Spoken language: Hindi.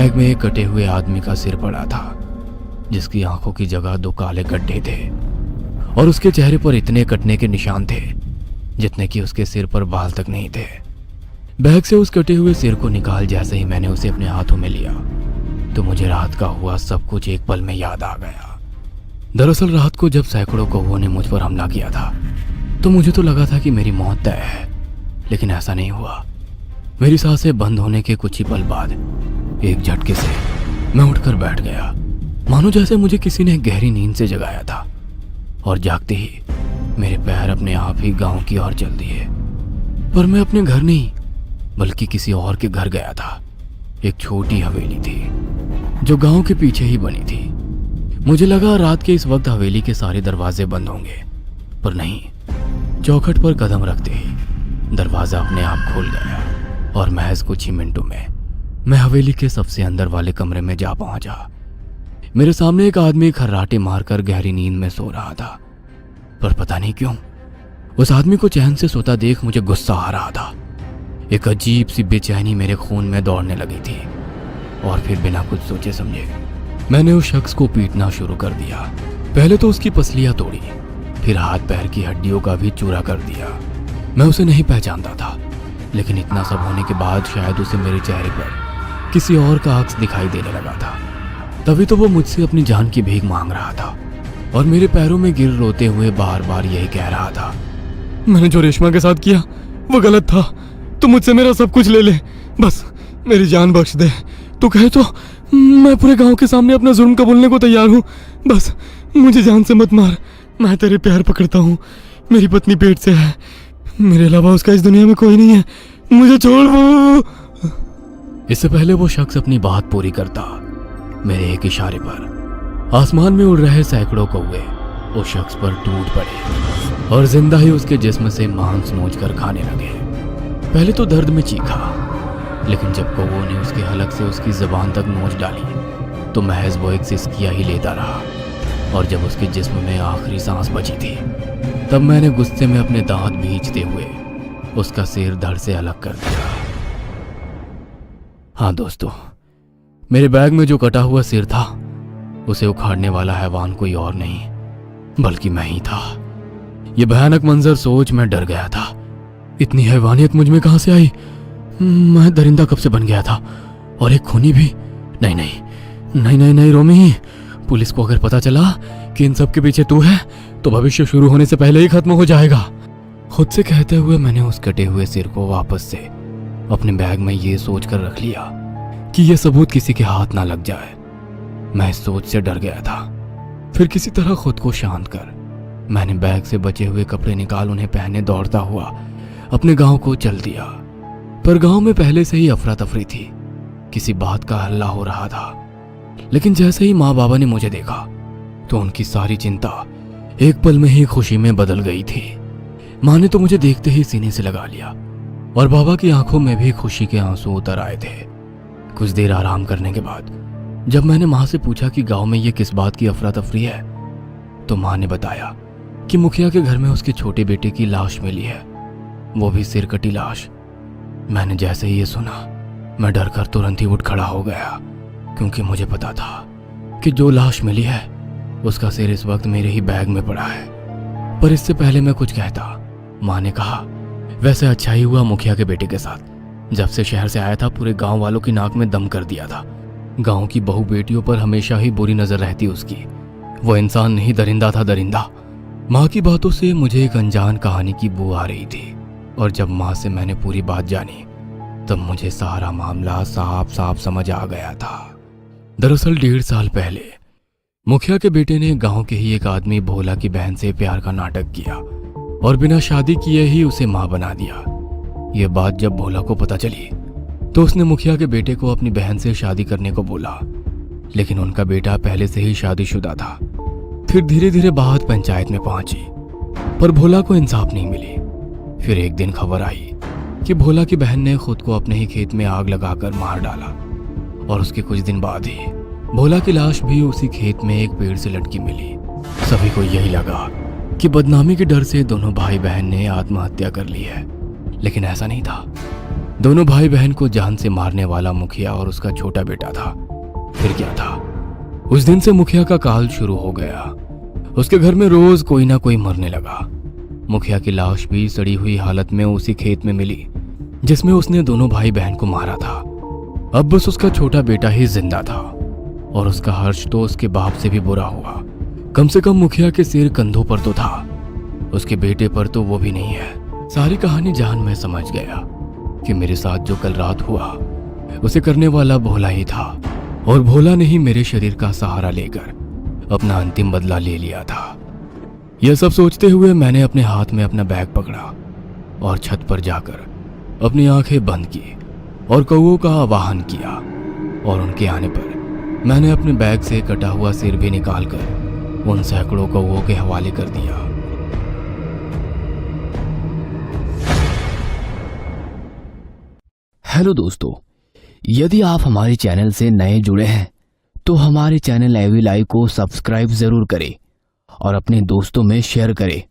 बैग में एक कटे हुए आदमी का सिर पड़ा था, जिसकी आंखों की जगह 2 काले गड्ढे थे और उसके चेहरे पर इतने कटने के निशान थे जितने कि उसके सिर पर बाल तक नहीं थे। बैग से उस कटे हुए सिर को निकाल जैसे ही मैंने उसे अपने हाथों में लिया तो मुझे रात का हुआ सब कुछ एक पल में याद आ गया। दरअसल रात को जब सैकड़ों कौवों ने मुझ पर हमला किया था तो मुझे तो लगा था कि मेरी मौत तय है, लेकिन ऐसा नहीं हुआ। मेरी सांसें बंद होने के कुछ ही पल बाद एक झटके से मैं उठकर बैठ गया, मानो जैसे मुझे किसी ने गहरी नींद से जगाया था। और जागते ही मेरे पैर अपने आप ही गांव की ओर चल दिए। पर मैं अपने घर नहीं बल्कि किसी और के घर गया था। एक छोटी हवेली थी जो गांव के पीछे ही बनी थी। मुझे लगा रात के इस वक्त हवेली के सारे दरवाजे बंद होंगे, पर नहीं। चौखट पर कदम रखते ही दरवाजा अपने आप खुल गया और महज कुछ ही मिनटों में मैं हवेली के सबसे अंदर वाले कमरे में जा पहुंचा। मेरे सामने एक आदमी खर्राटे मारकर गहरी नींद में सो रहा था, पर पता नहीं क्यों उस आदमी को चैन से सोता देख मुझे गुस्सा आ रहा था। एक अजीब सी बेचैनी मेरे खून में दौड़ने लगी थी और फिर बिना कुछ सोचे समझे मैंने उस शख्स को पीटना शुरू कर दिया। पहले तो उसकी पसलियां तोड़ी, फिर हाथ पैर की हड्डियों का भी चूरा कर दिया। मैं उसे नहीं पहचानता था, लेकिन इतना सब होने के बाद शायद उसे मेरे चेहरे पर किसी और का अक्स दिखाई देने लगा था। तभी तो वो मुझसे अपनी जान की भीख मांग रहा था और मेरे पैरों में गिर रोते हुए बार बार यही कह रहा था, मैंने जो रेशमा के साथ किया वो गलत था। तू मुझसे मेरा सब कुछ ले ले, बस मेरी जान बख्श दे। तू कहे तो मैं पूरे गांव के सामने अपना जुर्म कबूलने को तैयार हूँ। बस मुझे जान से मत मार, मैं तेरे प्यार पकड़ता हूँ। मेरी पत्नी पेट से है, मेरे अलावा उसका इस दुनिया में कोई नहीं है, मुझे छोड़ वो। इससे पहले वो शख्स अपनी बात पूरी करता, मेरे एक इशारे पर आसमान में उड़ रहे सैकड़ों कौवे उस शख्स पर टूट पड़े और जिंदा ही उसके जिस्म से मांस नोच कर खाने लगे। पहले तो दर्द में चीखा, लेकिन जब कौवों ने उसके हलक से उसकी जुबान तक नोच डाली तो महज वो एक सिसकिया ही लेता रहा। और जब उसके जिस्म में आखिरी सांस बची थी तब मैंने गुस्से में अपने दांत भींचते हुए उसका सिर धड़ से अलग कर दिया। हाँ दोस्तों, मेरे बैग में जो कटा हुआ सिर था उसे उखाड़ने वाला हैवान कोई और नहीं बल्कि मैं ही था। यह भयानक मंजर सोच मैं डर गया था। इतनी हैवानियत मुझ में कहां से आई? मैं दरिंदा कब से बन गया था और एक खूनी भी? नहीं नहीं नहीं नहीं नहीं रोमी, पुलिस को अगर पता चला कि इन सब के पीछे तू है तो भविष्य शुरू होने से पहले ही खत्म हो जाएगा। खुद से कहते हुए मैंने उस कटे हुए सिर को वापस से अपने बैग में ये सोच कर रख लिया कि यह सबूत किसी के हाथ ना लग जाए। मैं इस सोच से डर गया था। फिर किसी तरह खुद को शांत कर मैंने बैग से बचे हुए कपड़े निकाल उन्हें पहने दौड़ता हुआ अपने गांव को चल दिया। पर गांव में पहले से ही अफरा तफरी थी, किसी बात का हल्ला हो रहा था। लेकिन जैसे ही माँ बाबा ने मुझे देखा तो उनकी सारी चिंता एक पल में ही खुशी में बदल गई थी। माँ ने तो मुझे देखते ही सीने से लगा लिया और बाबा की आंखों में भी खुशी के आंसू उतर आए थे। कुछ देर आराम करने के बाद जब मैंने माँ से पूछा कि गांव में ये किस बात की अफरा तफरी है तो माँ ने बताया कि मुखिया के घर में उसके छोटे बेटे की लाश मिली है, वो भी सिर कटी लाश। मैंने जैसे ही ये सुना मैं डर कर तुरंत ही उठ खड़ा हो गया, क्योंकि मुझे पता था कि जो लाश मिली है उसका सिर इस वक्त मेरे ही बैग में पड़ा है। पर इससे पहले मैं कुछ कहता, माँ ने कहा, वैसे अच्छा ही हुआ मुखिया के बेटे के साथ जब से शहर से आया था पूरे गांव वालों की नाक में दम कर दिया था। गांव की बहू बेटियों पर हमेशा ही बुरी नजर रहती उसकी। वो इंसान नहीं दरिंदा था, दरिंदा। माँ की बातों से मुझे एक अनजान कहानी की बू आ रही थी और जब माँ से मैंने पूरी बात जानी तब मुझे सारा मामला साफ साफ समझ आ गया था। दरअसल 1.5 साल पहले मुखिया के बेटे ने गांव के ही एक आदमी भोला की बहन से प्यार का नाटक किया और बिना शादी किए ही उसे मां बना दिया। यह बात जब भोला को पता चली तो उसने मुखिया के बेटे को अपनी बहन से शादी करने को बोला, लेकिन उनका बेटा पहले से ही शादीशुदा था। फिर धीरे धीरे बात पंचायत में पहुंची, पर भोला को इंसाफ नहीं मिली। फिर एक दिन खबर आई कि भोला की बहन ने खुद को अपने ही खेत में आग लगाकर मार डाला और उसके कुछ दिन बाद ही भोला की लाश भी उसी खेत में एक पेड़ से लटकी मिली। सभी को यही लगा कि बदनामी के डर से दोनों भाई बहन ने आत्महत्या कर ली है, लेकिन ऐसा नहीं था। दोनों भाई बहन को जान से मारने वाला मुखिया और उसका छोटा बेटा था। फिर क्या था, उस दिन से मुखिया का काल शुरू हो गया। उसके घर में रोज कोई ना कोई मरने लगा। मुखिया की लाश भी सड़ी हुई हालत में उसी खेत में मिली जिसमें उसने दोनों भाई बहन को मारा था। अब बस उसका छोटा बेटा ही जिंदा था और उसका हर्ष तो उसके बाप से भी बुरा हुआ। कम से कम मुखिया के सिर कंधों पर तो था, उसके बेटे पर तो वो भी नहीं है। सारी कहानी जान मैं समझ गया कि मेरे साथ जो कल रात हुआ उसे करने वाला भोला ही था, और भोला ने ही मेरे शरीर का सहारा लेकर अपना अंतिम बदला ले लिया था। यह सब सोचते हुए मैंने अपने हाथ में अपना बैग पकड़ा और छत पर जाकर अपनी आंखें बंद की और कौओं का आवाहन किया, और उनके आने पर मैंने अपने बैग से कटा हुआ सिर भी निकालकर उन सैकड़ों कौओं के हवाले कर दिया। हेलो दोस्तों, यदि आप हमारे चैनल से नए जुड़े हैं तो हमारे चैनल एवी लाइव को सब्सक्राइब जरूर करें और अपने दोस्तों में शेयर करें